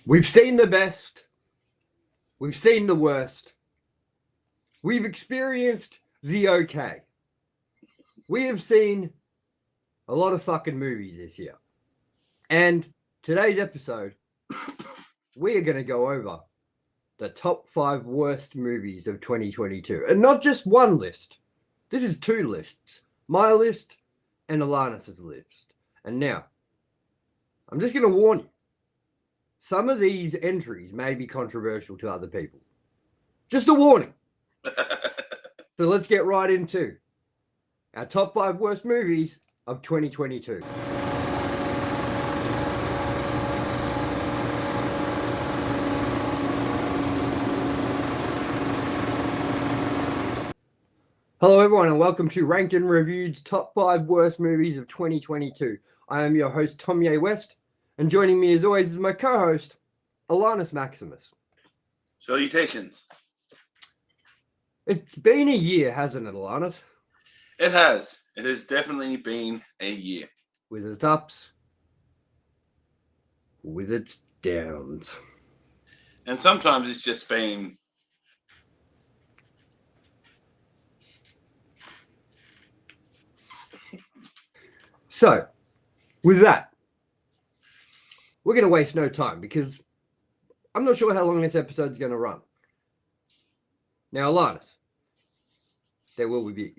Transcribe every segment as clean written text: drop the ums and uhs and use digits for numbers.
We've seen the best. We've seen the worst. We've experienced the okay. We have seen a lot of fucking movies this year. And today's episode, we are going to go over the top 5 worst movies of 2022. And not just one list. This is 2 lists. My list and ALANNIS' list. And now, I'm just going to warn you. Some of these entries may be controversial to other people. Just a warning. So let's get right into our top 5 worst movies of 2022. Hello everyone and welcome to Ranked and Reviewed's top 5 worst movies of 2022. I am your host TOMYE West, and joining me as always is my co-host, ALANNIS Maximus. Salutations. It's been a year, hasn't it, ALANNIS? It has. It has definitely been a year. With its ups, with its downs. And sometimes it's just been So, with that, we're going to waste no time because I'm not sure how long this episode's going to run. Now, ALANNIS, there will be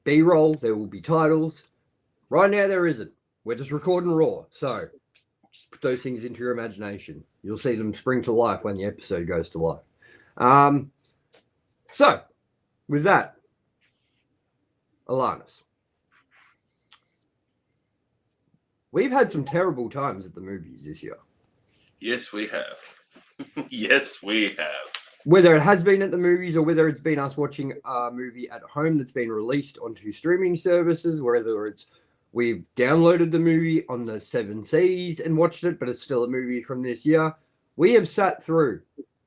B-roll, there will be titles. Right now, there isn't. We're just recording raw, so just put those things into your imagination. You'll see them spring to life when the episode goes to life. So, with that, ALANNIS, we've had some terrible times at the movies this year. Yes, we have. Yes, we have. Whether it has been at the movies or whether it's been us watching a movie at home that's been released onto streaming services, whether it's we've downloaded the movie on the 7 Seas and watched it, but it's still a movie from this year, we have sat through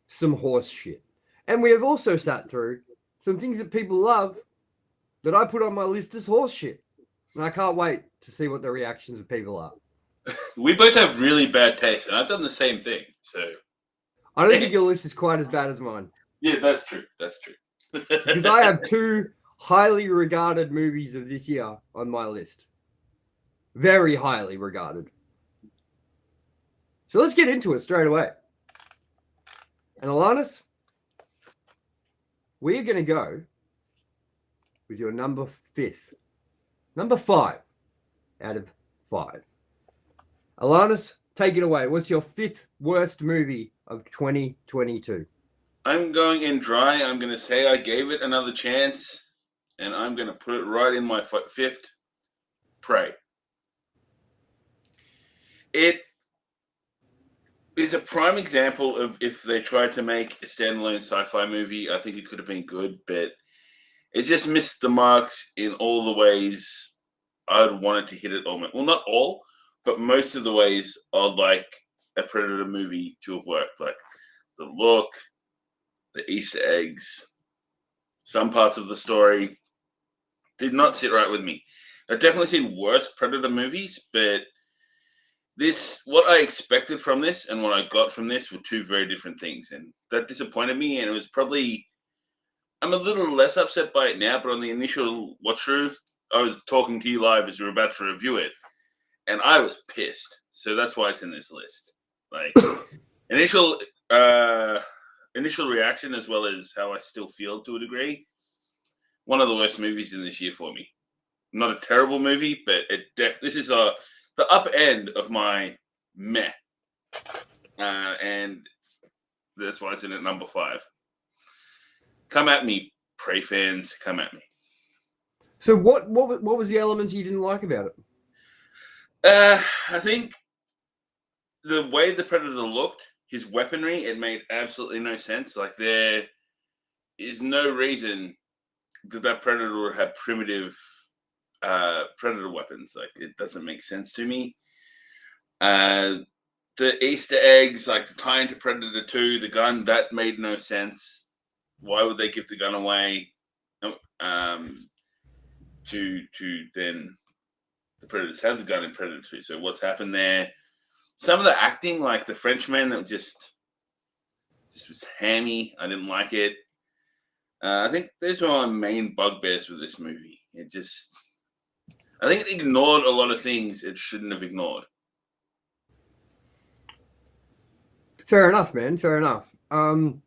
some horse shit. And we have also sat through some things that people love that I put on my list as horse shit. And I can't wait to see what the reactions of people are. We both have really bad taste, and I've done the same thing, so... I don't think your list is quite as bad as mine. Yeah, that's true. That's true. Because I have 2 highly regarded movies of this year on my list. Very highly regarded. So let's get into it straight away. And ALANNIS, we're going to go with your number 5 out of 5. ALANNIS, take it away. What's your 5th worst movie of 2022? I'm going in dry. I'm going to say I gave it another chance, and I'm going to put it right in my 5th. Prey. It is a prime example of if they tried to make a standalone sci-fi movie, I think it could have been good, but it just missed the marks in all the ways I'd want it to hit it all. Well, not all, but most of the ways I'd like a Predator movie to have worked. Like the look, the Easter eggs, some parts of the story did not sit right with me. I've definitely seen worse Predator movies, but what I expected from this and what I got from this were 2 very different things. And that disappointed me, and it was probably... I'm a little less upset by it now, but on the initial watch through, I was talking to you live as we were about to review it, and I was pissed. So that's why it's in this list. Like initial reaction, as well as how I still feel to a degree. One of the worst movies in this year for me. Not a terrible movie, but this is the up end of my meh, and that's why it's in at number 5. Come at me, Prey fans. Come at me. So what was the elements you didn't like about it? I think the way the Predator looked, his weaponry, it made absolutely no sense. Like, there is no reason that Predator would have primitive Predator weapons. Like, it doesn't make sense to me. The Easter eggs, like the tie into Predator 2, the gun, that made no sense. Why would they give the gun away to then the Predators have the gun in Predator 2? So what's happened there? some of the acting, like the Frenchman, that just was hammy. I didn't like it. I think those were my main bugbears with this movie. I think it ignored a lot of things it shouldn't have ignored. Fair enough, man. Fair enough. I'm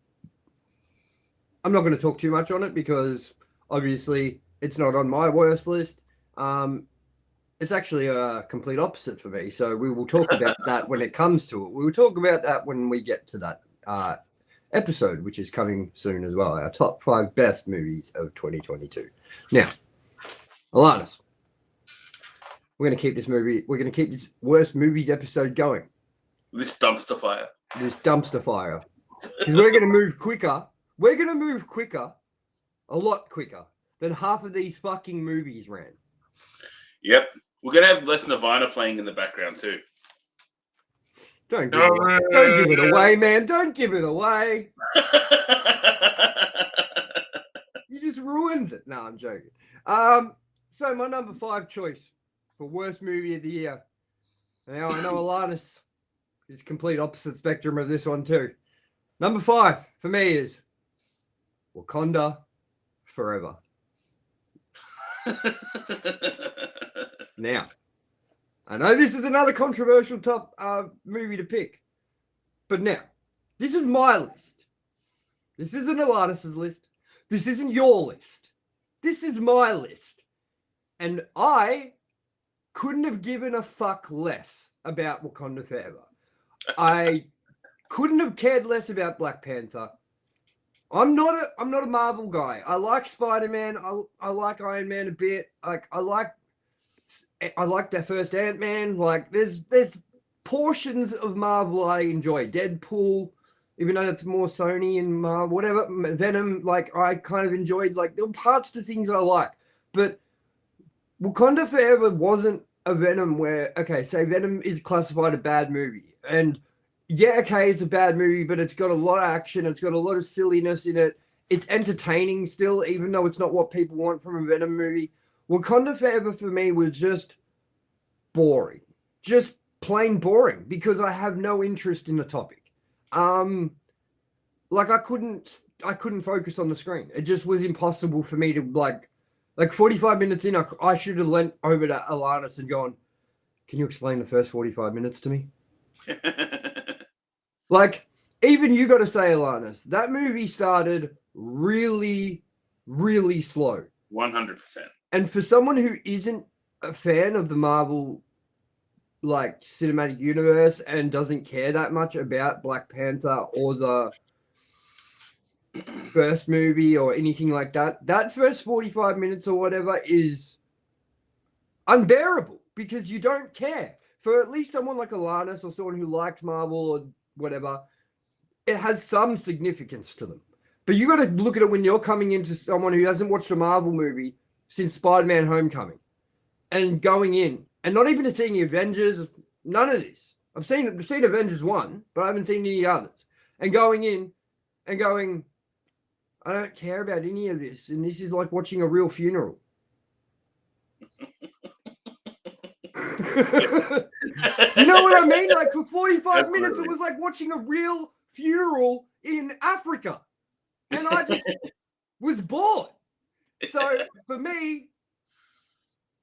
not going to talk too much on it because obviously it's not on my worst list. It's actually a complete opposite for me. So we will talk about that when it comes to it. We will talk about that when we get to that episode, which is coming soon as well. Our top 5 best movies of 2022. Now, ALANNIS, we're going to keep this worst movies episode going. This dumpster fire. Because we're going to move quicker. We're going to move quicker, a lot quicker, than half of these fucking movies ran. Yep. We're going to have less Nirvana playing in the background too. Don't give it away, man. Don't give it away. You just ruined it. No, I'm joking. So my number 5 choice for worst movie of the year. Now, I know ALANNIS is complete opposite spectrum of this one too. Number 5 for me is Wakanda Forever. Now, I know this is another controversial top movie to pick, but now, this is my list. This isn't ALANNIS' list. This isn't your list. This is my list. And I couldn't have given a fuck less about Wakanda Forever. I couldn't have cared less about Black Panther. I'm not a Marvel guy. I like Spider-Man. I like Iron Man a bit. Like I like that first Ant-Man. Like there's portions of Marvel I enjoy. Deadpool, even though it's more Sony and Marvel, whatever. Venom, like I kind of enjoyed. Like there were parts to things I like, but Wakanda Forever wasn't a Venom where say Venom is classified a bad movie, and yeah, okay, it's a bad movie, but it's got a lot of action. It's got a lot of silliness in it. It's entertaining still, even though it's not what people want from a Venom movie. Wakanda Forever for me was just boring. Just plain boring because I have no interest in the topic. Like I couldn't focus on the screen. It just was impossible for me to like 45 minutes in, I should have leant over to ALANNIS and gone, can you explain the first 45 minutes to me? Like, even you got to say, ALANNIS, that movie started really, really slow. 100%. And for someone who isn't a fan of the Marvel, like, cinematic universe and doesn't care that much about Black Panther or the first movie or anything like that, that first 45 minutes or whatever is unbearable because you don't care. For at least someone like ALANNIS or someone who liked Marvel or whatever, it has some significance to them. But you got to look at it when you're coming into someone who hasn't watched a Marvel movie since Spider-Man Homecoming and going in and not even seeing the Avengers, none of this. I've seen Avengers 1, but I haven't seen any others. And going in and going, I don't care about any of this. And this is like watching a real funeral. You know what I mean? Like for 45 minutes, it was like watching a real funeral in Africa. And I just was bored. So for me,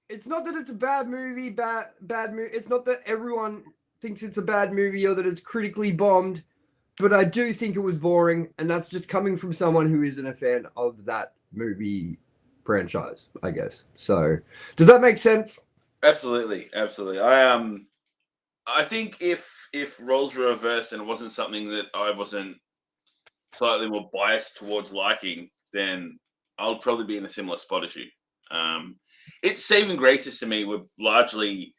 it's not that it's a bad movie, bad movie. It's not that everyone thinks it's a bad movie or that it's critically bombed. But I do think it was boring. And that's just coming from someone who isn't a fan of that movie franchise, I guess. So does that make sense? Absolutely. I think if roles were reversed and it wasn't something that I wasn't slightly more biased towards liking, then I'll probably be in a similar spot as you. Its saving graces to me were largely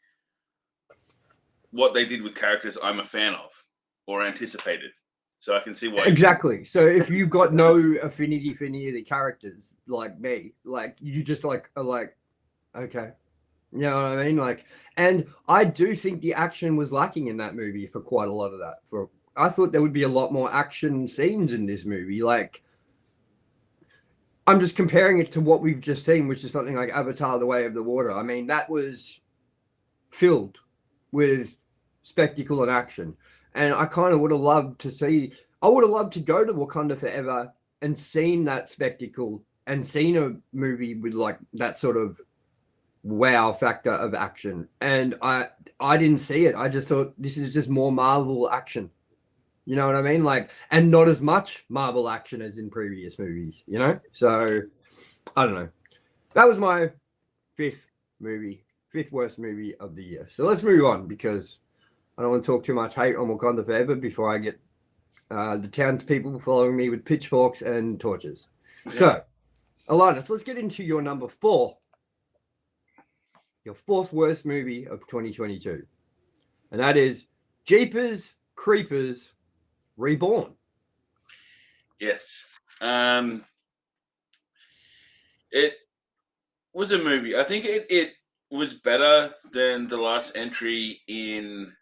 what they did with characters I'm a fan of or anticipated. So I can see why. Exactly. So if you've got no affinity for any of the characters like me, like you just are like, okay. You know what I mean? Like, and I do think the action was lacking in that movie for quite a lot of that. I thought there would be a lot more action scenes in this movie. Like, I'm just comparing it to what we've just seen, which is something like Avatar: The Way of the Water. I mean, that was filled with spectacle and action. And I kind of would have loved to see, I would have loved to go to Wakanda Forever and seen that spectacle and seen a movie with like that sort of wow factor of action. And I didn't see it. I just thought this is just more Marvel action. You know what I mean? Like, and not as much Marvel action as in previous movies, you know? So I don't know. That was my fifth worst movie of the year. So let's move on because I don't want to talk too much hate on Wakanda Forever before I get the townspeople following me with pitchforks and torches. Yeah. So, ALANNIS, let's get into your number 4. Your 4th worst movie of 2022. And that is Jeepers Creepers Reborn. Yes. It was a movie. I think it was better than the last entry in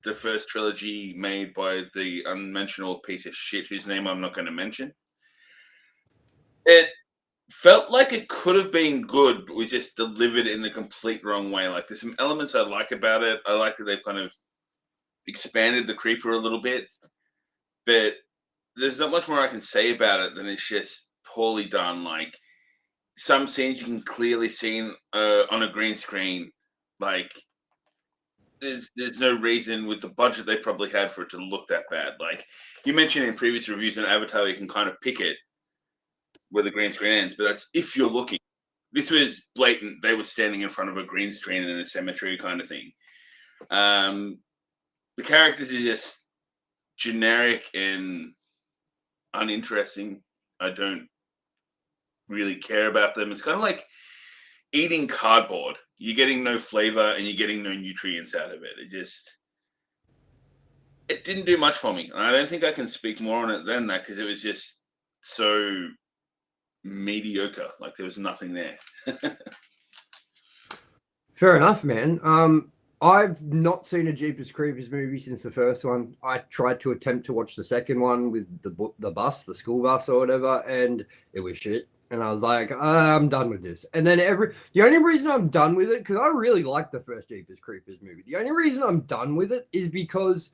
the first trilogy made by the unmentionable piece of shit whose name I'm not going to mention. It felt like it could have been good, but was just delivered in the complete wrong way. Like, there's some elements I like about it. I like that they've kind of expanded the creeper a little bit, but there's not much more I can say about it than it's just poorly done. Like, some scenes you can clearly see on a green screen. Like, there's no reason with the budget they probably had for it to look that bad. Like, you mentioned in previous reviews on Avatar, you can kind of pick it where the green screen ends, but that's if you're looking. This was blatant. They were standing in front of a green screen in a cemetery kind of thing. The characters are just generic and uninteresting. I don't really care about them. It's kind of like eating cardboard. You're getting no flavor and you're getting no nutrients out of it. It didn't do much for me. And I don't think I can speak more on it than that because it was just so mediocre. Like, there was nothing there. Fair enough, man. I've not seen a Jeepers Creepers movie since the first one. I tried to attempt to watch the second one with the school bus or whatever, and it was shit. And I was like, I'm done with this. And then the only reason I'm done with it, because I really liked the first Jeepers Creepers movie. The only reason I'm done with it is because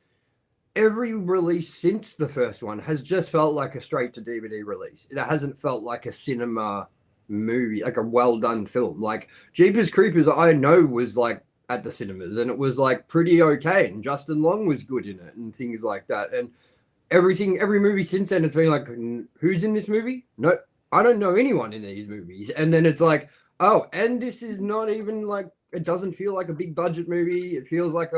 every release since the first one has just felt like a straight to DVD release. It hasn't felt like a cinema movie, like a well done film. Like Jeepers Creepers, I know was like at the cinemas and it was like pretty okay. And Justin Long was good in it and things like that. And every movie since then, it's been like, who's in this movie? No, I don't know anyone in these movies. And then it's like, oh, and this is not even like, it doesn't feel like a big budget movie. It feels like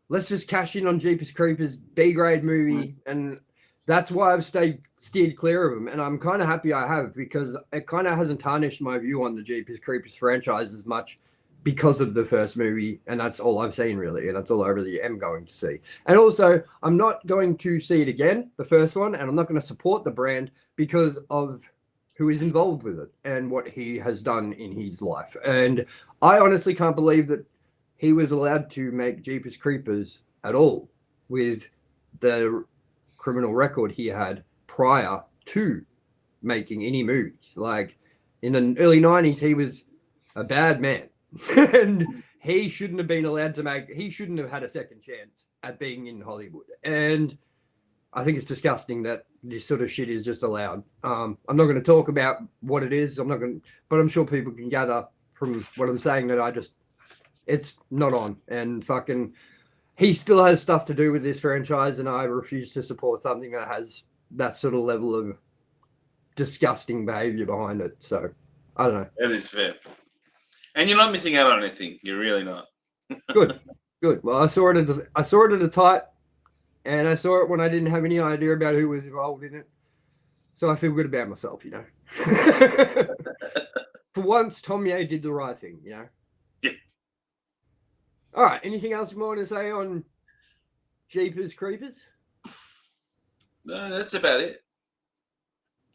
let's just cash in on Jeepers Creepers B-grade movie. And that's why I've steered clear of them. And I'm kind of happy I have, because it kind of hasn't tarnished my view on the Jeepers Creepers franchise as much because of the first movie. And that's all I've seen, really. And that's all I really am going to see. And also, I'm not going to see it again, the first one, and I'm not going to support the brand because of who is involved with it and what he has done in his life. And I honestly can't believe that he was allowed to make Jeepers Creepers at all with the criminal record he had prior to making any movies. Like, in the early 90s, he was a bad man. And he shouldn't have been allowed to he shouldn't have had a second chance at being in Hollywood. And I think it's disgusting that this sort of shit is just allowed. I'm not going to talk about what it is. But I'm sure people can gather from what I'm saying that it's not on. And fucking, he still has stuff to do with this franchise, and I refuse to support something that has that sort of level of disgusting behavior behind it. So, I don't know. That is fair. And you're not missing out on anything. You're really not. Good. Well, I saw it at a tight, and I saw it when I didn't have any idea about who was involved in it. So I feel good about myself, you know. For once, TOMYE did the right thing, you know. Yeah. All right. Anything else you want to say on Jeepers Creepers? No, that's about it.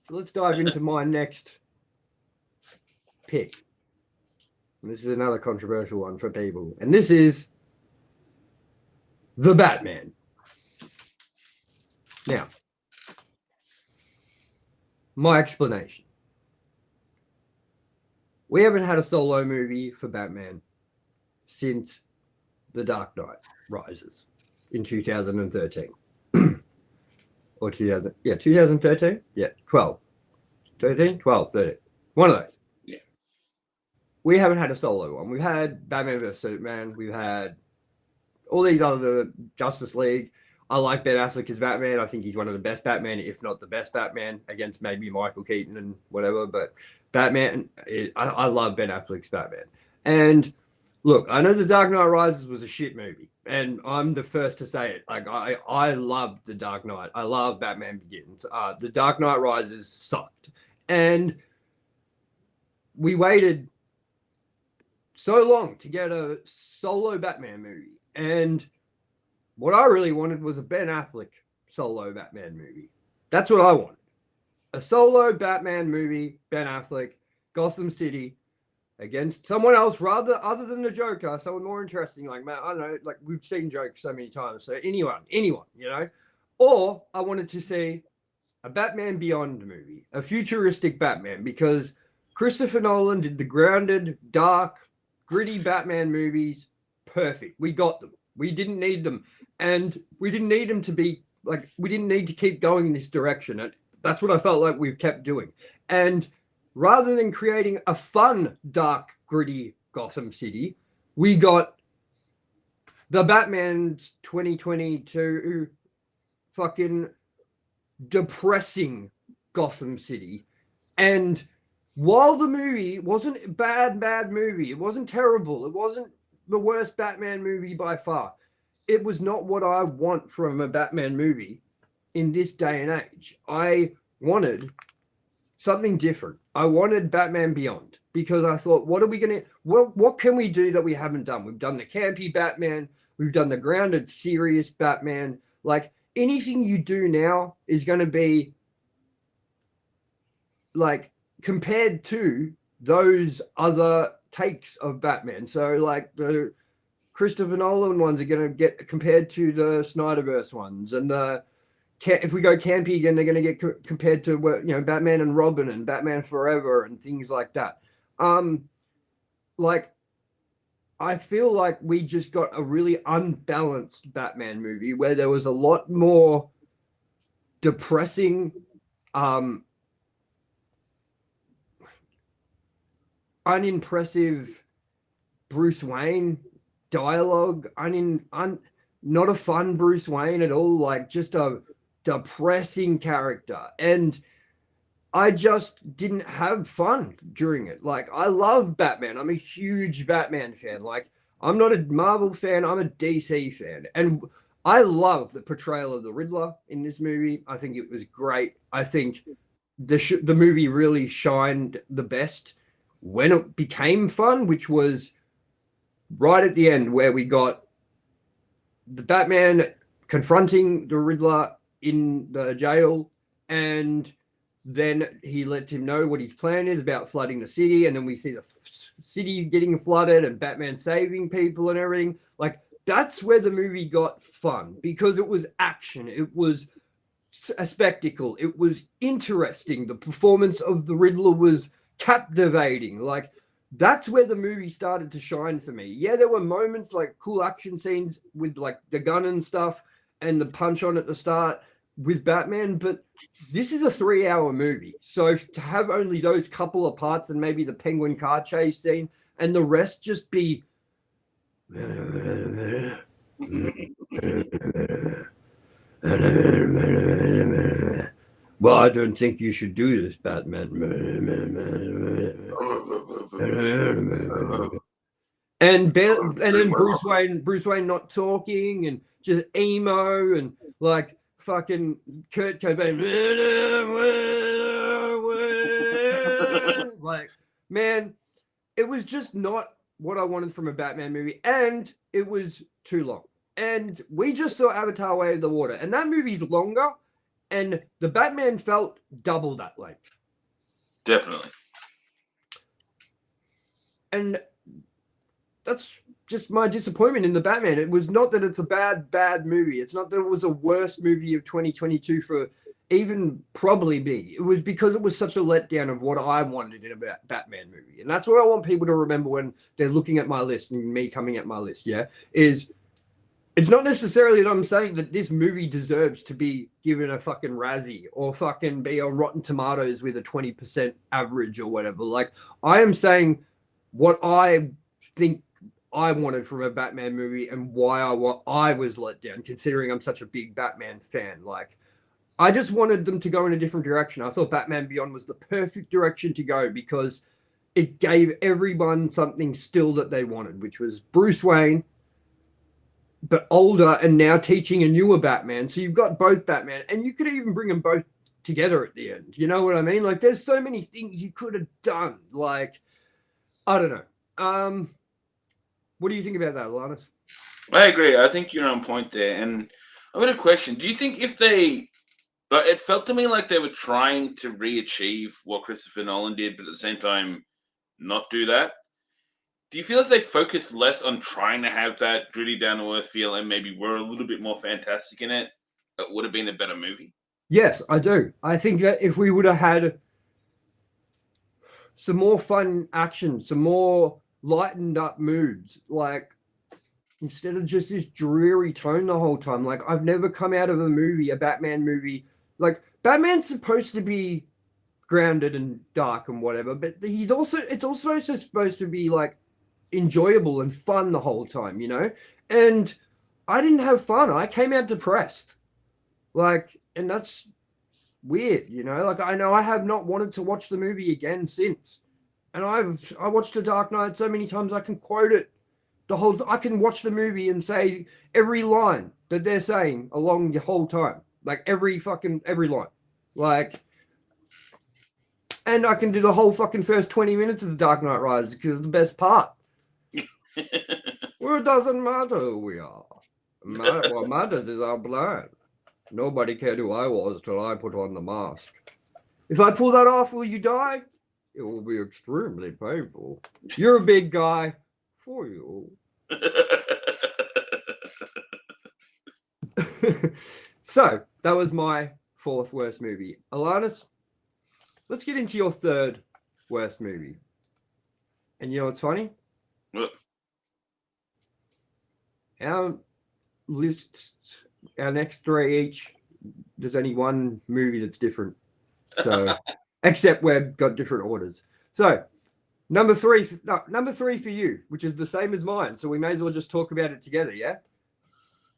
So let's dive into my next pick. And this is another controversial one for people. And this is The Batman. Now, my explanation. We haven't had a solo movie for Batman since The Dark Knight Rises in 2013. Or 2000, yeah, 2013? Yeah, 12. 13? 12, 13. One of those. Yeah. We haven't had a solo one. We've had Batman vs. Superman. We've had all these other Justice League. I like Ben Affleck as Batman. I think he's one of the best Batman, if not the best Batman, against maybe Michael Keaton and whatever. But Batman, I love Ben Affleck's Batman. And look, I know The Dark Knight Rises was a shit movie, and I'm the first to say it. Like I love The Dark Knight. I love Batman Begins. The Dark Knight Rises sucked, and we waited so long to get a solo Batman movie, and what I really wanted was a Ben Affleck solo Batman movie. That's what I wanted. A solo Batman movie, Ben Affleck, Gotham City, against someone else rather other than the Joker, someone more interesting. Like, man, I don't know, like we've seen Joker so many times. So anyone, you know. Or I wanted to see a Batman Beyond movie, a futuristic Batman, because Christopher Nolan did the grounded, dark, gritty Batman movies perfect. We got them. We didn't need them. And we didn't need them to be like, we didn't need to keep going in this direction. And that's what I felt like we've kept doing. And rather than creating a fun, dark, gritty Gotham City, we got the Batman's 2022 fucking depressing Gotham City. And while the movie wasn't a bad movie, it wasn't terrible, it wasn't the worst Batman movie by far, it was not what I want from a Batman movie in this day and age. I wanted something different. I wanted Batman Beyond, because I thought, what can we do that we haven't done? We've done the campy Batman, we've done the grounded, serious Batman. Like, anything you do now is going to be like compared to those other takes of Batman. So like the Christopher Nolan ones are going to get compared to the Snyderverse ones, and if we go campy again, they're going to get compared to, you know, Batman and Robin and Batman Forever and things like that. Like, I feel like we just got a really unbalanced Batman movie where there was a lot more depressing, unimpressive Bruce Wayne dialogue. Not a fun Bruce Wayne at all. Like, just a depressing character. And I just didn't have fun during it. Like, I love Batman. I'm a huge Batman fan. Like, I'm not a Marvel fan. I'm a DC fan. And I love the portrayal of the Riddler in this movie. I think it was great. I think the movie really shined the best when it became fun, which was right at the end, where we got the Batman confronting the Riddler in the jail, and then he lets him know what his plan is about flooding the city, and then we see the city getting flooded and Batman saving people and everything. Like, that's where the movie got fun, because it was action, it was a spectacle, it was interesting, the performance of the Riddler was captivating. Like, that's where the movie started to shine for me. Yeah, there were moments like cool action scenes with like the gun and stuff and the punch on at the start with Batman, but this is a 3-hour movie. So to have only those couple of parts and maybe the Penguin car chase scene and the rest just be well, I don't think you should do this, Batman. And then Bruce Wayne not talking and just emo and like fucking Kurt Cobain. Like, man, it was just not what I wanted from a Batman movie, and it was too long. And we just saw Avatar: Way of the Water, and that movie's longer, and the Batman felt double that length. Definitely. And that's just my disappointment in the Batman. It was not that it's a bad movie. It's not that it was a worst movie of 2022 for even probably me. It was because it was such a letdown of what I wanted in a Batman movie. And that's what I want people to remember when they're looking at my list and me coming at my list, yeah? Is it's not necessarily that I'm saying that this movie deserves to be given a fucking Razzie or fucking be on Rotten Tomatoes with a 20% average or whatever. Like, I am saying what I think I wanted from a Batman movie and why I was let down, considering I'm such a big Batman fan. Like, I just wanted them to go in a different direction. I thought Batman Beyond was the perfect direction to go because it gave everyone something still that they wanted, which was Bruce Wayne, but older and now teaching a newer Batman. So you've got both Batman, and you could even bring them both together at the end. You know what I mean? Like, there's so many things you could have done. Like, I don't know. What do you think about that, Alanis? I agree. I think you're on point there. And I've got a question. Do you think if they, but it felt to me like they were trying to re-achieve what Christopher Nolan did, but at the same time, not do that? Do you feel if they focused less on trying to have that gritty down to earth feel and maybe were a little bit more fantastic in it, it would have been a better movie? Yes, I do. I think that if we would have had some more fun action, some more lightened up moods, like instead of just this dreary tone the whole time. Like, I've never come out of a Batman movie. Like, Batman's supposed to be grounded and dark and whatever, but it's also supposed to be like enjoyable and fun the whole time, you know? And I didn't have fun. I came out depressed. Like, and that's weird, you know? Like, I know I have not wanted to watch the movie again since. And I watched The Dark Knight so many times I can quote it. I can watch the movie and say every line that they're saying along the whole time. Like every line. Like, and I can do the whole fucking first 20 minutes of The Dark Knight Rises because it's the best part. Well, it doesn't matter who we are. What matters is our plan. Nobody cared who I was till I put on the mask. If I pull that off, will you die? It will be extremely painful. You're a big guy. For you. So, that was my fourth worst movie. Alanis, let's get into your third worst movie. And you know what's funny? What? Our lists, our next three each, there's only one movie that's different. So, except we've got different orders. So, number three for you, which is the same as mine. So we may as well just talk about it together, yeah?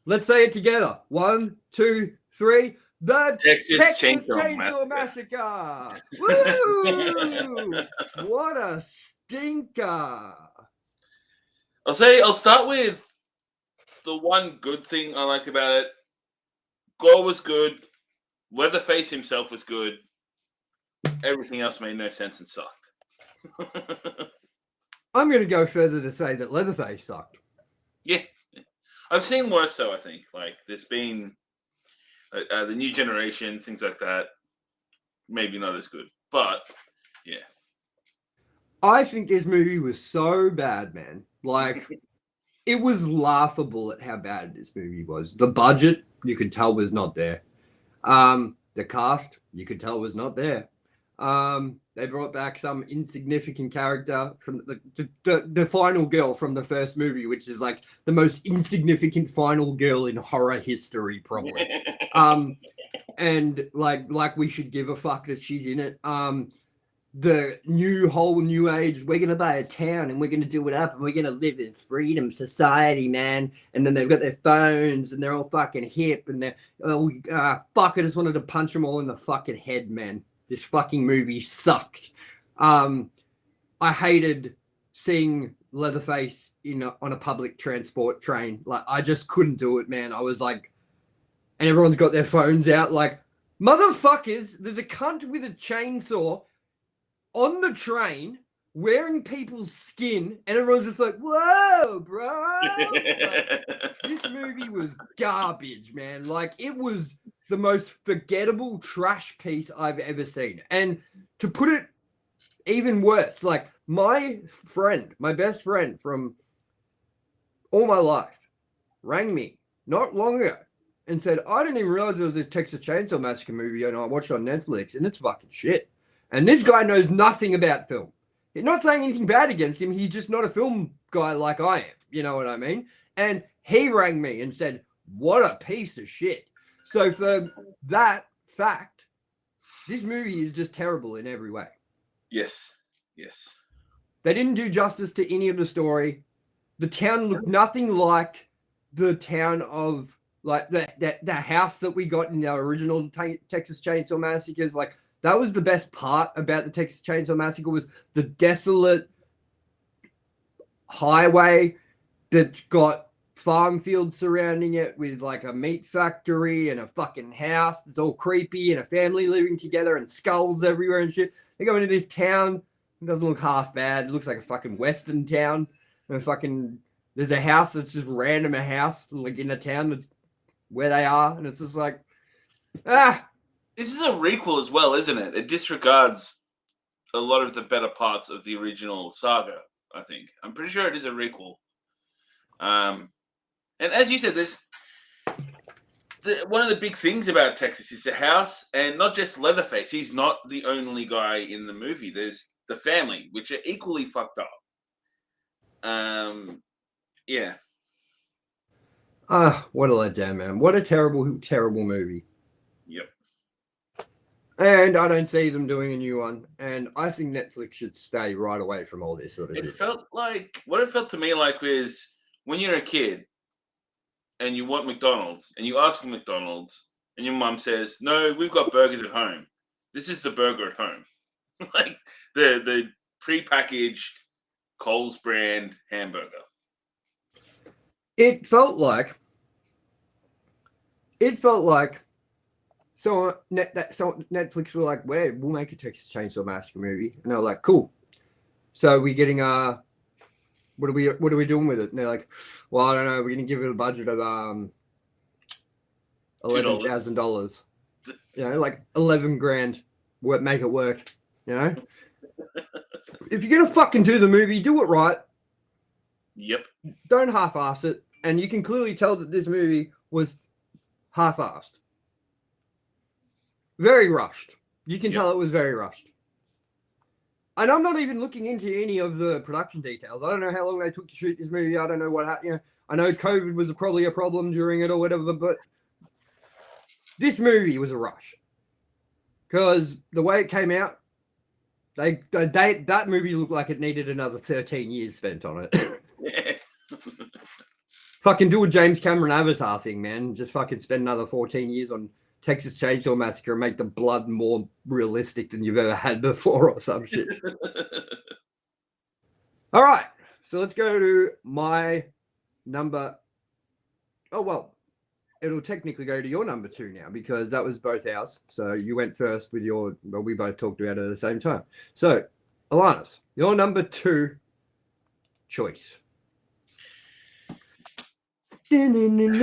Let's say it together. 1, 2, 3. The Texas Chainsaw Massacre. Woo! What a stinker. I'll start with the one good thing I liked about it. Gore was good. Leatherface himself was good. Everything else made no sense and sucked. I'm going to go further to say that Leatherface sucked. Yeah. I've seen worse, though, I think. Like, there's been the new generation, things like that. Maybe not as good. But, yeah. I think this movie was so bad, man. Like, it was laughable at how bad this movie was. The budget, you could tell was not there. The cast, you could tell was not there. They brought back some insignificant character from the final girl from the first movie, which is like the most insignificant final girl in horror history, probably. And like we should give a fuck that she's in it. The whole new age, we're gonna buy a town and we're gonna do it up and we're gonna live in freedom society, man. And then they've got their phones and they're all fucking hip and they're fuck, I just wanted to punch them all in the fucking head, man. This fucking movie sucked. I hated seeing Leatherface on a public transport train. Like, I just couldn't do it, man. I was like, and everyone's got their phones out, like, motherfuckers, there's a cunt with a chainsaw on the train wearing people's skin, and everyone's just like, whoa, bro. Like, this movie was garbage, man. Like, it was the most forgettable trash piece I've ever seen. And to put it even worse, like, my best friend from all my life, rang me not long ago and said, I didn't even realize there was this Texas Chainsaw Massacre movie, and I watched it on Netflix, and it's fucking shit. And this guy knows nothing about film. He's not saying anything bad against him. He's just not a film guy like I am. You know what I mean? And he rang me and said, what a piece of shit. So for that fact, this movie is just terrible in every way. Yes. Yes. They didn't do justice to any of the story. The town looked nothing like the town of like the house that we got in our original Texas Chainsaw Massacres. Like that was the best part about the Texas Chainsaw Massacre was the desolate highway that's got farm fields surrounding it with like a meat factory and a fucking house that's all creepy and a family living together and skulls everywhere and shit. They go into this town. It doesn't look half bad. It looks like a fucking western town. And there's a house that's just random a house like in a town that's where they are, and it's just like This is a requel as well, isn't it? It disregards a lot of the better parts of the original saga, I think. I'm pretty sure it is a requel. And as you said, one of the big things about Texas is the house, and not just Leatherface. He's not the only guy in the movie. There's the family, which are equally fucked up. Yeah. What a letdown, man. What a terrible, terrible movie. Yep. And I don't see them doing a new one. And I think Netflix should stay right away from all this sort of shit. What it felt to me like was when you're a kid and you want McDonald's and you ask for McDonald's and your mum says, no, we've got burgers at home. This is the burger at home. Like the prepackaged Coles brand hamburger. It felt like so Netflix were like, we'll make a Texas Chainsaw Massacre movie. And they were like, cool. So we're getting what are we doing with it? And they're like, well, I don't know, we're gonna give it a budget of $11,000. You know, like 11 grand. Make it work. You know? If you're gonna fucking do the movie, do it right. Yep. Don't half-ass it. And you can clearly tell that this movie was half-assed. Very rushed. You can tell it was very rushed. And I'm not even looking into any of the production details. I don't know how long they took to shoot this movie. I don't know what happened. You know, I know COVID was probably a problem during it or whatever, but this movie was a rush. Because the way it came out, that movie looked like it needed another 13 years spent on it. Fucking do a James Cameron Avatar thing, man. Just fucking spend another 14 years on Texas Chainsaw Massacre and make the blood more realistic than you've ever had before or some shit. All right. So let's go to my number. Oh, well, it'll technically go to your number 2 now because that was both ours. So you went first with your, well, we both talked about it at the same time. So, ALANNIS, your number 2 choice. Halloween.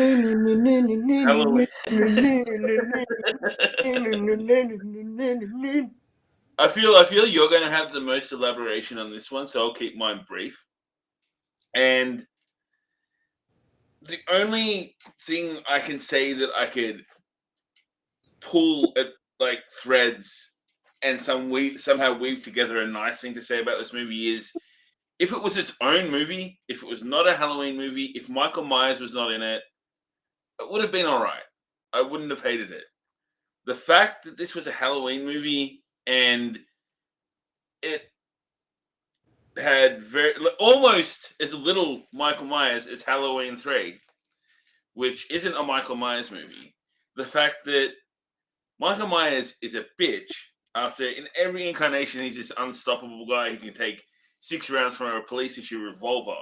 I feel you're going to have the most elaboration on this one, so I'll keep mine brief. And the only thing I can say that I could pull at like threads and somehow weave together a nice thing to say about this movie is if it was its own movie, if it was not a Halloween movie, if Michael Myers was not in it, it would have been all right. I wouldn't have hated it. The fact that this was a Halloween movie and it had almost as little Michael Myers as Halloween 3, which isn't a Michael Myers movie. The fact that Michael Myers is a bitch after in every incarnation he's this unstoppable guy who can take 6 rounds from a police issue revolver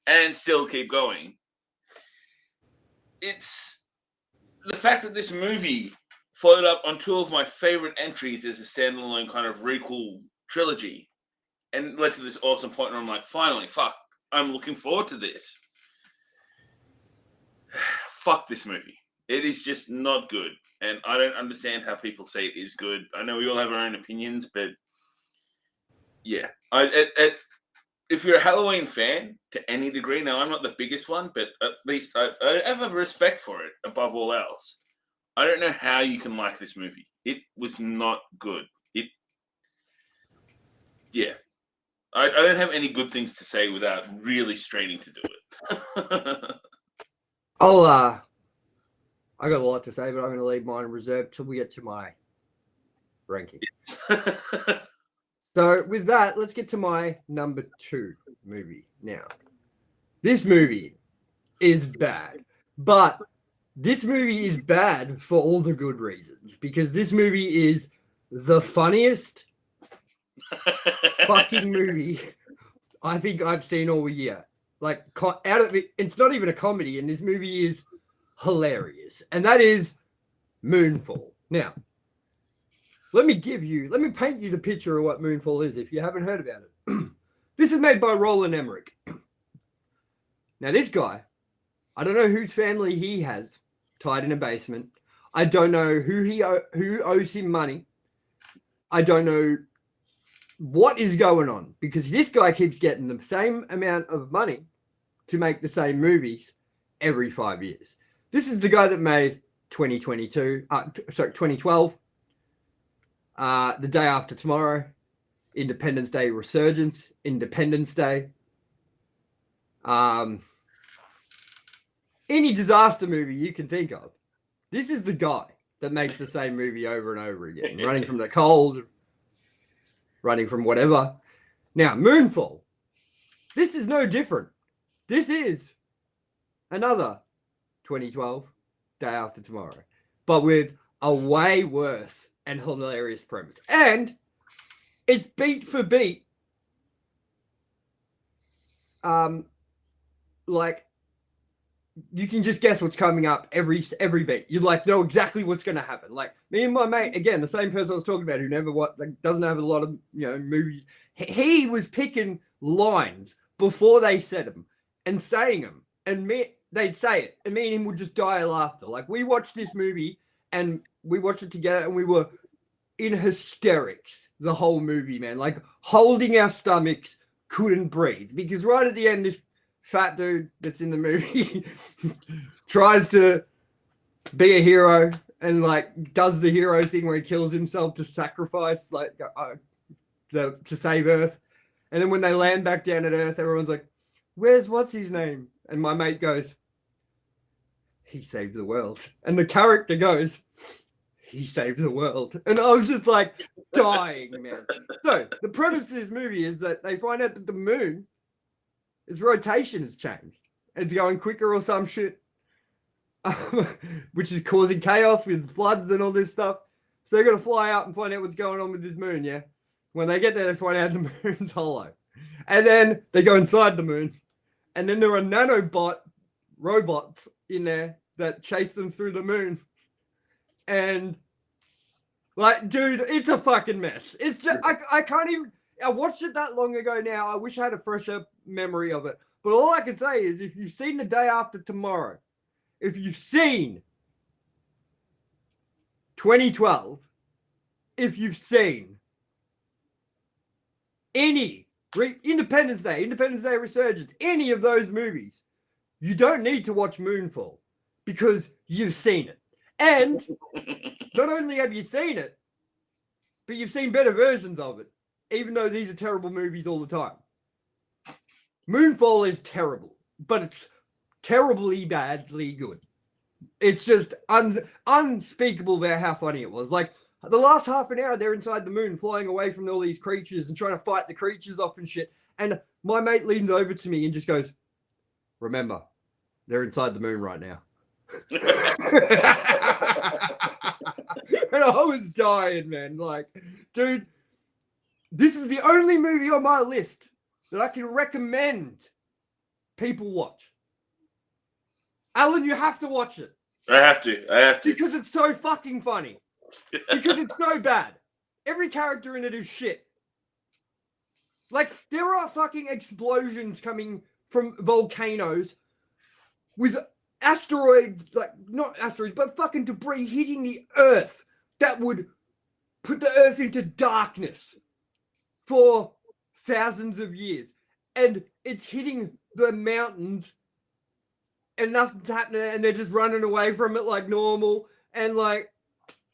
and still keep going. It's the fact that this movie followed up on 2 of my favorite entries as a standalone kind of requel trilogy and led to this awesome point where I'm like, finally, fuck, I'm looking forward to this. Fuck this movie. It is just not good. And I don't understand how people say it is good. I know we all have our own opinions, but yeah. if you're a Halloween fan to any degree, now I'm not the biggest one, but at least I have a respect for it above all else. I don't know how you can like this movie. It was not good. Yeah. I don't have any good things to say without really straining to do it. I got a lot to say, but I'm going to leave mine reserved till we get to my ranking. So with that, let's get to my number 2 movie now. This movie is bad, but this movie is bad for all the good reasons, because this movie is the funniest fucking movie I think I've seen all year. Like, out of it, it's not even a comedy, and this movie is hilarious, and that is Moonfall. Now, let me paint you the picture of what Moonfall is if you haven't heard about it. This is made by Roland Emmerich. Now, this guy, I don't know whose family he has tied in a basement. I don't know who owes him money. I don't know what is going on, because this guy keeps getting the same amount of money to make the same movies every 5 years. This is the guy that made 2012, The Day After Tomorrow, Independence Day Resurgence, Independence Day, any disaster movie you can think of. This is the guy that makes the same movie over and over again, running from the cold, running from whatever. Now, Moonfall, this is no different. This is another 2012, Day After Tomorrow, but with a way worse and hilarious premise. And it's beat for beat. Like, you can just guess what's coming up every beat. You like know exactly what's going to happen. Like, me and my mate, again, the same person I was talking about, who doesn't have a lot of movies. He was picking lines before they said them and saying them, and they'd say it, and me and him would just die of laughter. Like, we watched this movie and we watched it together, and we were in hysterics the whole movie, man. Like, holding our stomachs, couldn't breathe, because right at the end, this fat dude that's in the movie tries to be a hero and like does the hero thing where he kills himself to sacrifice to save Earth. And then when they land back down at Earth, everyone's like, "Where's what's his name?" And my mate goes, "He saved the world." And the character goes, "He saved the world." And I was just like dying, man. So the premise of this movie is that they find out that the moon, its rotation has changed. It's going quicker or some shit, which is causing chaos with floods and all this stuff. So they're going to fly out and find out what's going on with this moon, yeah? When they get there, they find out the moon's hollow. And then they go inside the moon. And then there are nanobot robots in there that chase them through the moon. And, like, dude, it's a fucking mess. It's just, I can't even... I watched it that long ago now. I wish I had a fresher memory of it. But all I can say is, if you've seen The Day After Tomorrow, if you've seen 2012, if you've seen any Independence Day Resurgence, any of those movies, you don't need to watch Moonfall, because you've seen it. And not only have you seen it, but you've seen better versions of it, even though these are terrible movies all the time. Moonfall is terrible, but it's terribly badly good. It's just unspeakable about how funny it was. Like, the last half an hour, they're inside the moon, flying away from all these creatures and trying to fight the creatures off and shit. And my mate leans over to me and just goes, "Remember, they're inside the moon right now." And I was dying, man. Like, dude, this is the only movie on my list that I can recommend people watch. Alan, you have to watch it. I have to. Because it's so fucking funny. Because it's so bad. Every character in it is shit. Like, there are fucking explosions coming from volcanoes with asteroids, like, not asteroids, but fucking debris hitting the Earth that would put the Earth into darkness for thousands of years. and it's hitting the mountains and nothing's happening and they're just running away from it like normal. And like,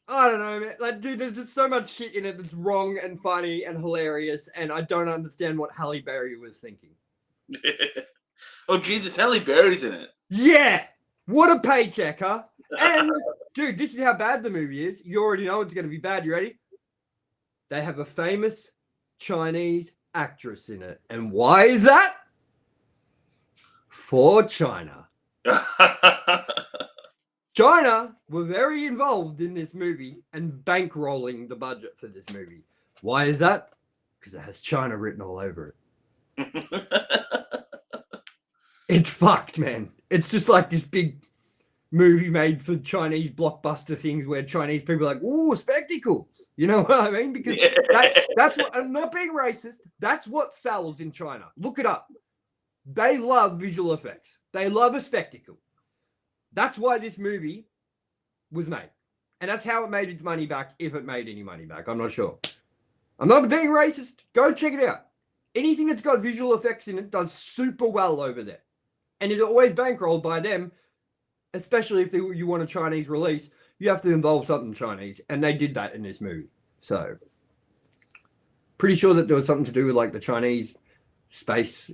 I don't know, man. Like, dude, there's just so much shit in it that's wrong and funny and hilarious. And I don't understand what Halle Berry was thinking. Oh, Jesus, Halle Berry's in it. Yeah. What a paycheck, huh? And, dude, this is how bad the movie is. You already know it's going to be bad. You ready? They have a famous Chinese actress in it. And why is that? For China. China were very involved in this movie and bankrolling the budget for this movie. Why is that? Because it has China written all over it. It's fucked, man. It's just like this big movie made for Chinese blockbuster things where Chinese people are like, ooh, spectacles. You know what I mean? Because that's what, I'm not being racist. That's what sells in China. Look it up. They love visual effects. They love a spectacle. That's why this movie was made. And that's how it made its money back, if it made any money back. I'm not sure. I'm not being racist. Go check it out. Anything that's got visual effects in it does super well over there. And is always bankrolled by them, especially if you want a Chinese release. You have to involve something Chinese. And they did that in this movie. So, pretty sure that there was something to do with like the Chinese space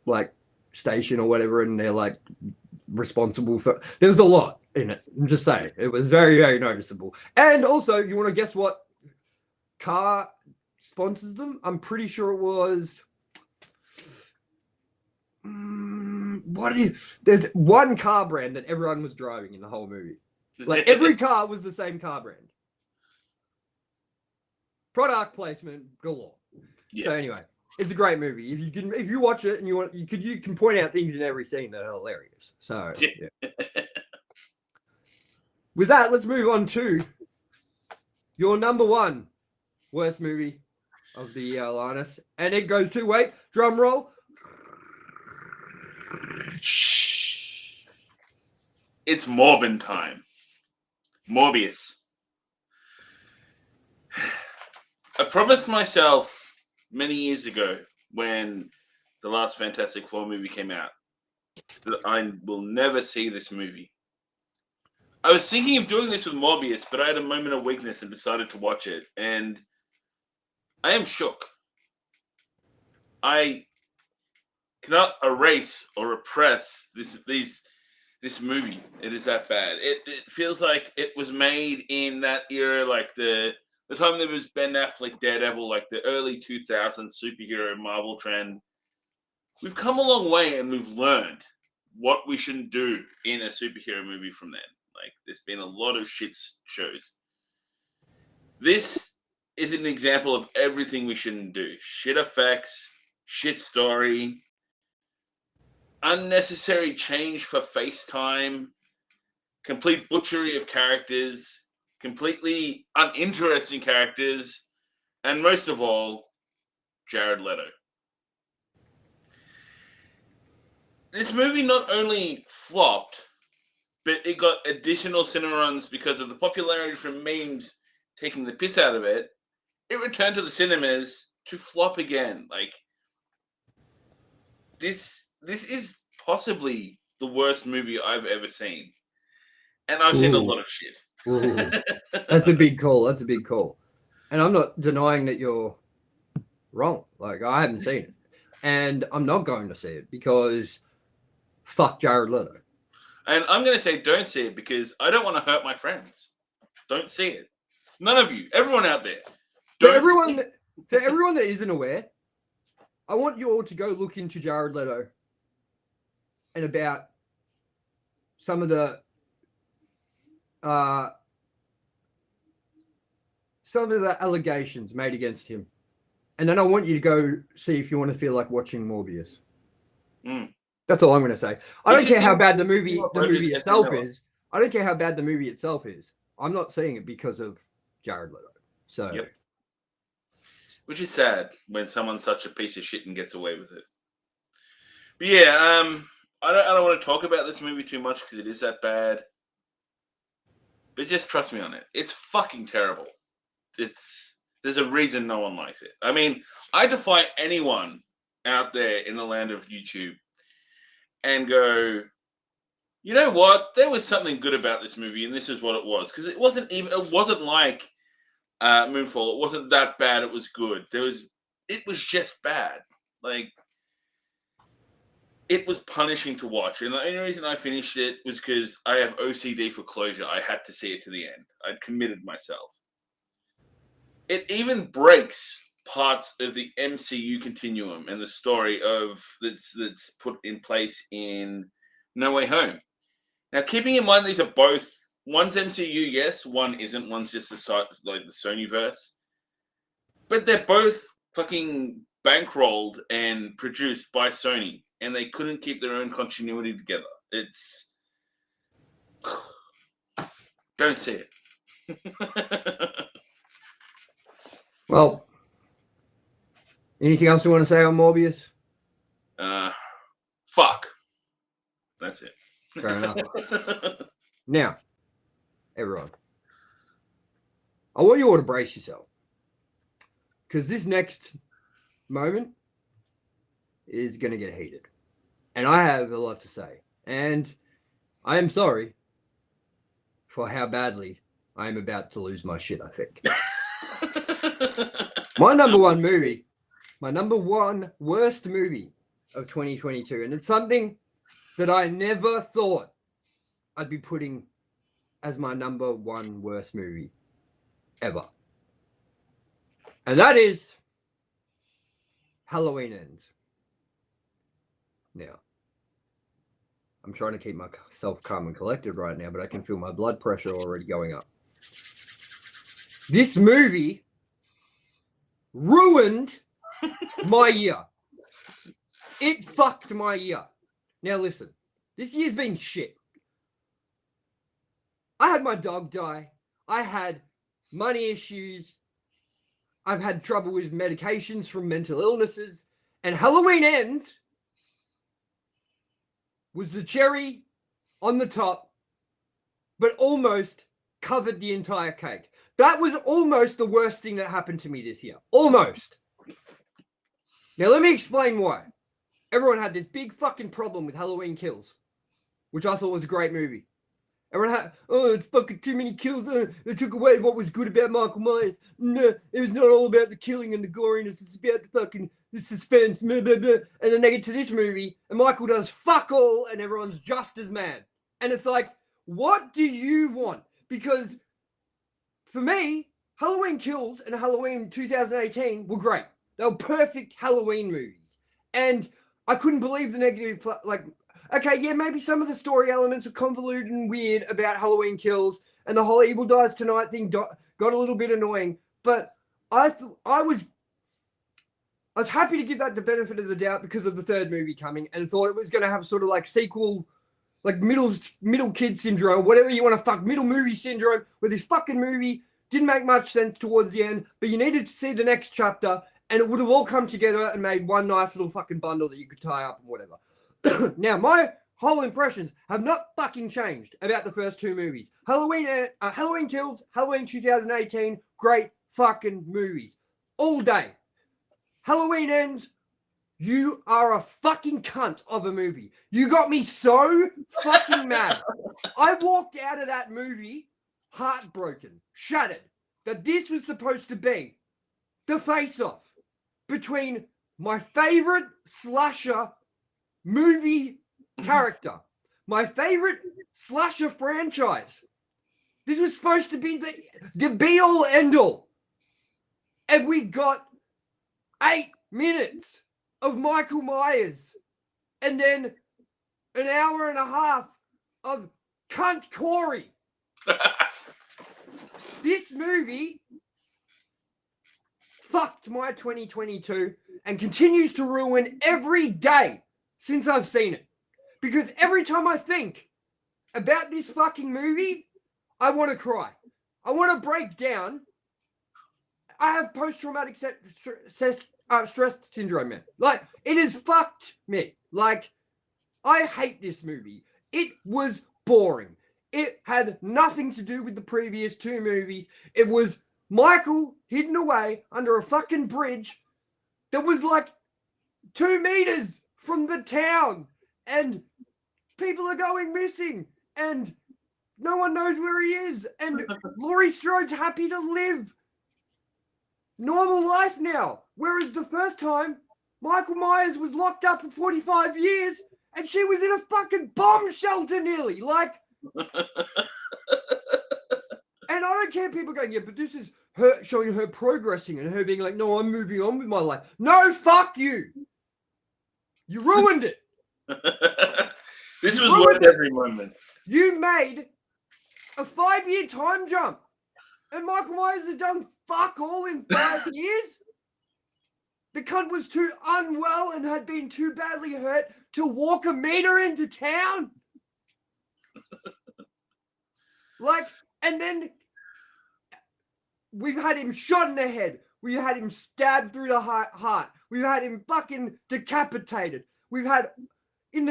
like station or whatever. And they're like responsible for, there was a lot in it. I'm just saying, it was very, very noticeable. And also, you want to guess what car sponsors them? I'm pretty sure it was there's one car brand that everyone was driving in the whole movie. Like every car was the same car brand. Product placement galore. Yes. So anyway, it's a great movie. If you watch it and you can point out things in every scene that are hilarious. So yeah. With that, let's move on to your number one worst movie of the year, ALANNIS. And it goes to, wait, drum roll. It's Morbin time. Morbius. I promised myself many years ago when the last Fantastic Four movie came out that I will never see this movie. I was thinking of doing this with Morbius, but I had a moment of weakness and decided to watch it. And I am shook. I cannot erase or repress this movie. It is that bad. It feels like it was made in that era, like the time there was Ben Affleck Daredevil, like the early 2000s superhero Marvel trend. We've come a long way and we've learned what we shouldn't do in a superhero movie from then. Like, there's been a lot of shit shows. This is an example of everything we shouldn't do. Shit effects, shit story, unnecessary change for FaceTime, complete butchery of characters, completely uninteresting characters, and most of all, Jared Leto. This movie not only flopped, but it got additional cinema runs because of the popularity from memes taking the piss out of it. It returned to the cinemas to flop again. Like, this is possibly the worst movie I've ever seen. And I've seen a lot of shit. That's a big call. That's a big call. And I'm not denying that you're wrong. Like, I haven't seen it. And I'm not going to see it because fuck Jared Leto. And I'm going to say don't see it because I don't want to hurt my friends. Don't see it. None of you. Everyone out there. For everyone that isn't aware, I want you all to go look into Jared Leto and about some of the allegations made against him. And then I want you to go see if you want to feel like watching Morbius. That's all I'm going to say. I don't care how bad the movie itself is. I don't care how bad the movie itself is. I'm not seeing it because of Jared Leto. So, yep. Which is sad when someone's such a piece of shit and gets away with it. But yeah, I don't want to talk about this movie too much because it is that bad. But just trust me on it. It's fucking terrible. There's a reason no one likes it. I mean, I defy anyone out there in the land of YouTube and go, you know what? There was something good about this movie, and this is what it was. Because it wasn't like Moonfall. It wasn't that bad. It was good. It was just bad. Like, it was punishing to watch. And the only reason I finished it was because I have OCD for closure. I had to see it to the end. I'd committed myself. It even breaks parts of the MCU continuum and the story of that's put in place in No Way Home. Now, keeping in mind these are both, one's MCU, yes, one isn't. One's just like the Sonyverse. But they're both fucking bankrolled and produced by Sony, and they couldn't keep their own continuity together. It's... Don't see it. Well, anything else you want to say on Morbius? Fuck. That's it. Fair enough. Now, everyone, I want you all to brace yourself, because this next moment is going to get heated. And I have a lot to say. And I am sorry for how badly I am about to lose my shit, I think. My number one worst movie of 2022. And it's something that I never thought I'd be putting as my number one worst movie ever. And that is Halloween Ends. Now, I'm trying to keep myself calm and collected right now, but I can feel my blood pressure already going up. This movie ruined my year. It fucked my year. Now listen, this year's been shit. I had my dog die. I had money issues. I've had trouble with medications from mental illnesses. And Halloween Ends was the cherry on the top, but almost covered the entire cake. That was almost the worst thing that happened to me this year. Almost. Now, let me explain why. Everyone had this big fucking problem with Halloween Kills, which I thought was a great movie. Everyone had, oh, it's fucking too many kills. It took away what was good about Michael Myers. No, it was not all about the killing and the goriness. It's about the fucking the suspense. Blah, blah, blah. And then they get to this movie, and Michael does fuck all, and everyone's just as mad. And it's like, what do you want? Because for me, Halloween Kills and Halloween 2018 were great. They were perfect Halloween movies. And I couldn't believe the negative, like, okay, yeah, maybe some of the story elements are convoluted and weird about Halloween Kills, and the whole Evil Dies Tonight thing got a little bit annoying. But I was happy to give that the benefit of the doubt because of the third movie coming, and thought it was going to have sort of like sequel, like middle kid syndrome, whatever you want to fuck, middle movie syndrome, where this fucking movie didn't make much sense towards the end, but you needed to see the next chapter, and it would have all come together and made one nice little fucking bundle that you could tie up and whatever. Now, my whole impressions have not fucking changed about the first two movies. Halloween Kills, Halloween 2018, great fucking movies. All day. Halloween Ends, you are a fucking cunt of a movie. You got me so fucking mad. I walked out of that movie heartbroken, shattered, that this was supposed to be the face-off between my favorite slasher movie character, my favorite slasher franchise. This was supposed to be the be-all, end-all. And we got 8 minutes of Michael Myers and then an hour and a half of cunt Corey. This movie fucked my 2022 and continues to ruin every day since I've seen it. Because every time I think about this fucking movie, I want to cry. I want to break down. I have post-traumatic stress syndrome, man. Like, it has fucked me. Like, I hate this movie. It was boring. It had nothing to do with the previous two movies. It was Michael hidden away under a fucking bridge that was like 2 meters from the town, and people are going missing, and no one knows where he is, and Laurie Strode's happy to live normal life now. Whereas the first time, Michael Myers was locked up for 45 years, and she was in a fucking bomb shelter nearly. Like, and I don't care people going, yeah, but this is her showing her progressing and her being like, no, I'm moving on with my life. No, fuck you. You ruined it. This was worth every moment. You made a 5-year time jump, and Michael Myers has done fuck all in 5 years. The cunt was too unwell and had been too badly hurt to walk a meter into town. Like, and then we've had him shot in the head. We've had him stabbed through the heart. We've had him fucking decapitated. We've had, in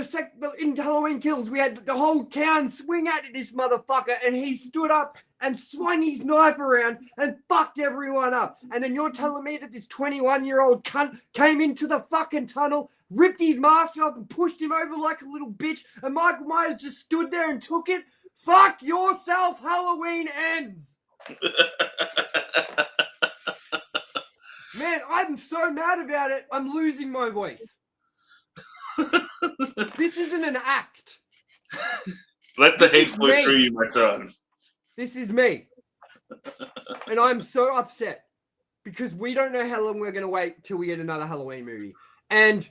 Halloween Kills, we had the whole town swing at this motherfucker, and he stood up and swung his knife around and fucked everyone up. And then you're telling me that this 21-year-old cunt came into the fucking tunnel, ripped his mask off and pushed him over like a little bitch, and Michael Myers just stood there and took it? Fuck yourself, Halloween ends. Man, I'm so mad about it, I'm losing my voice. This isn't an act. Let the hate flow through you, my son. This is me. And I'm so upset because we don't know how long we're going to wait till we get another Halloween movie. And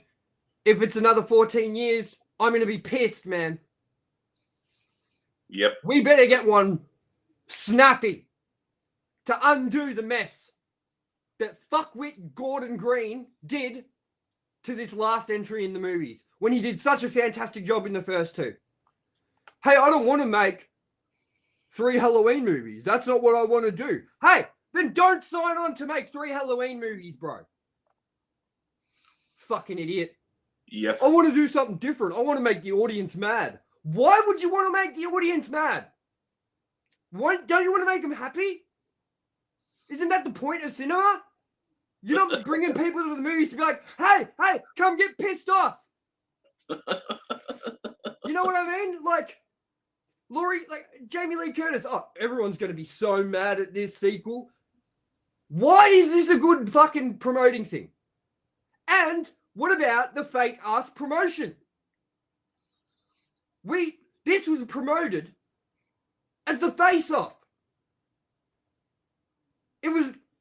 if it's another 14 years, I'm going to be pissed, man. Yep. We better get one snappy to undo the mess that fuckwit Gordon Green did to this last entry in the movies when he did such a fantastic job in the first two. Hey, I don't want to make 3 Halloween movies. That's not what I want to do. Hey, then don't sign on to make 3 Halloween movies, bro. Fucking idiot. Yep. I want to do something different. I want to make the audience mad. Why would you want to make the audience mad? Don't you want to make them happy? Isn't that the point of cinema? You're not bringing people to the movies to be like, hey, come get pissed off. You know what I mean? Like, Jamie Lee Curtis. Oh, everyone's going to be so mad at this sequel. Why is this a good fucking promoting thing? And what about the fake ass promotion? This was promoted as the face-off.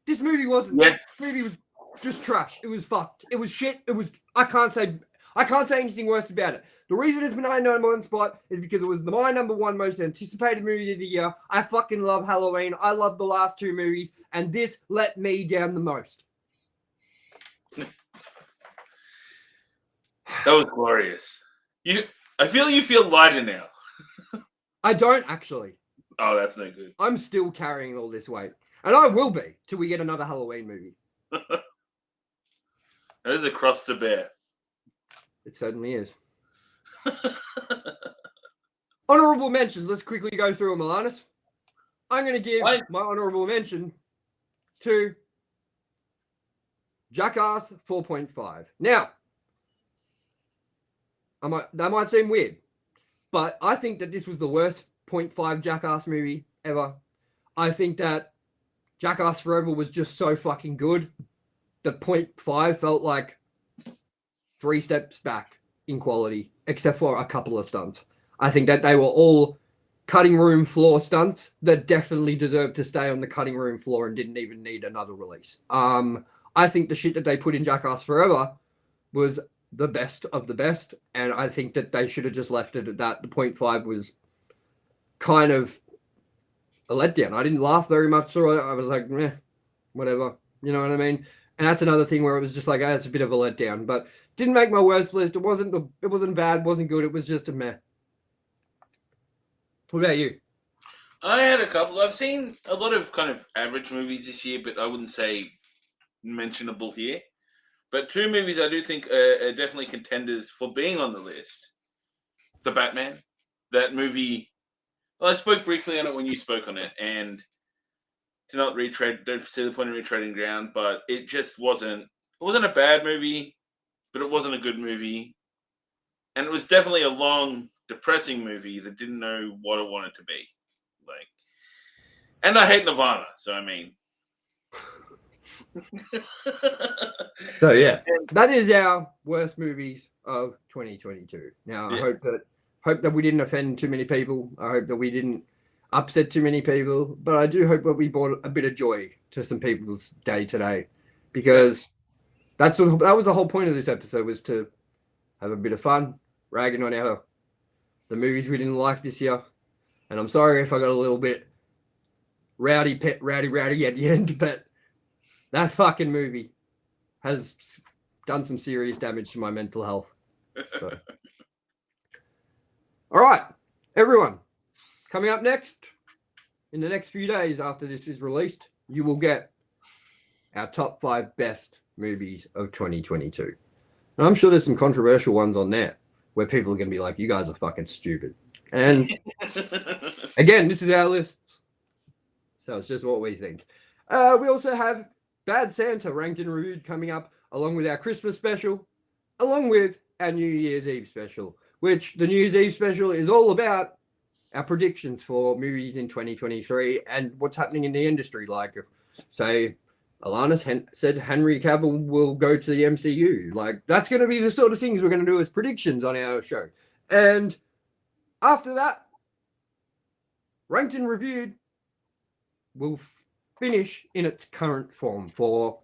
This movie wasn't. Yeah. This movie was just trash. It was fucked. It was shit. I can't say anything worse about it. The reason it's my number 1 spot is because it was my number 1 most anticipated movie of the year. I fucking love Halloween. I love the last 2 movies, and this let me down the most. That was glorious. I feel you feel lighter now. I don't actually. Oh, that's no good. I'm still carrying all this weight. And I will be till we get another Halloween movie. That is a cross to bear. It certainly is. Honorable mentions. Let's quickly go through them, ALANNIS. I'm going to give my honorable mention to Jackass 4.5. Now, that might seem weird, but I think that this was the worst 0.5 Jackass movie ever. I think that Jackass Forever was just so fucking good that 0.5 felt like 3 steps back in quality, except for a couple of stunts. I think that they were all cutting room floor stunts that definitely deserved to stay on the cutting room floor and didn't even need another release. I think the shit that they put in Jackass Forever was the best of the best, and I think that they should have just left it at that. The 0.5 was kind of a letdown. I didn't laugh very much through it. I was like, meh, whatever. You know what I mean? And that's another thing where it was just like, it's a bit of a letdown, but didn't make my worst list. It wasn't bad, wasn't good. It was just a meh. What about you? I had a couple. I've seen a lot of kind of average movies this year, but I wouldn't say mentionable here. But 2 movies I do think are definitely contenders for being on the list. The Batman. That movie, well, I spoke briefly on it when you spoke on it, and to not retread, don't see the point of retreading ground, but it just wasn't a bad movie, but it wasn't a good movie. And it was definitely a long, depressing movie that didn't know what it wanted to be. Like, and I hate Nirvana, so I mean. So yeah, that is our worst movies of 2022. Now I hope that we didn't offend too many people. I hope that we didn't upset too many people, but I do hope that we brought a bit of joy to some people's day today, because that was the whole point of this episode, was to have a bit of fun, ragging on the movies we didn't like this year. And I'm sorry if I got a little bit rowdy at the end, but that fucking movie has done some serious damage to my mental health. So. All right, everyone. Coming up next, in the next few days after this is released, you will get our top 5 best movies of 2022. And I'm sure there's some controversial ones on there where people are going to be like, you guys are fucking stupid. And again, this is our list. So it's just what we think. We also have Bad Santa ranked and reviewed coming up, along with our Christmas special, along with our New Year's Eve special, which the New Year's Eve special is all about our predictions for movies in 2023 and what's happening in the industry. Like, say, ALANNIS said Henry Cavill will go to the MCU. Like, that's going to be the sort of things we're going to do as predictions on our show. And after that, ranked and reviewed will finish in its current form for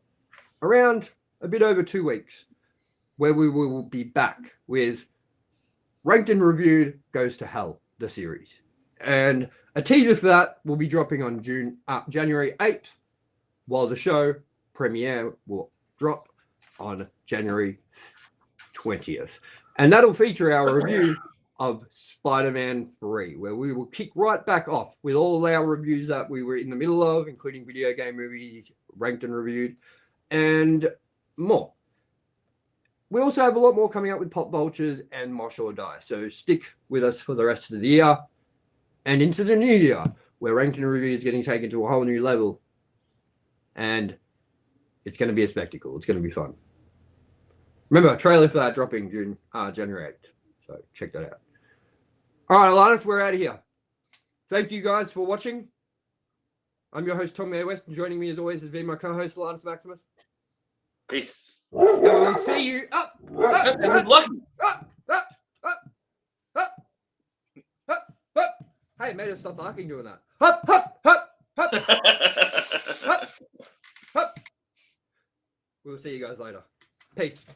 around a bit over 2 weeks, where we will be back with Ranked and Reviewed Goes to Hell, the series. And a teaser for that will be dropping on January 8th, while the show premiere will drop on January 20th. And that'll feature our review of Spider-Man 3, where we will kick right back off with all of our reviews that we were in the middle of, including video game movies, ranked and reviewed, and more. We also have a lot more coming up with Pop Vultures and Mosh or Die, so stick with us for the rest of the year and into the new year, where ranked and reviewed is getting taken to a whole new level, and it's going to be a spectacle. It's going to be fun. Remember, trailer for that dropping January 8th, so check that out. All right, ALANNIS, we're out of here. Thank you guys for watching. I'm your host, TOMYE West, and joining me as always has been my co-host, ALANNIS Maximus. Peace. And we'll see you up. Hey, made us stop barking doing that. Hup, hup, hup, hup, hup, hup. We'll see you guys later. Peace.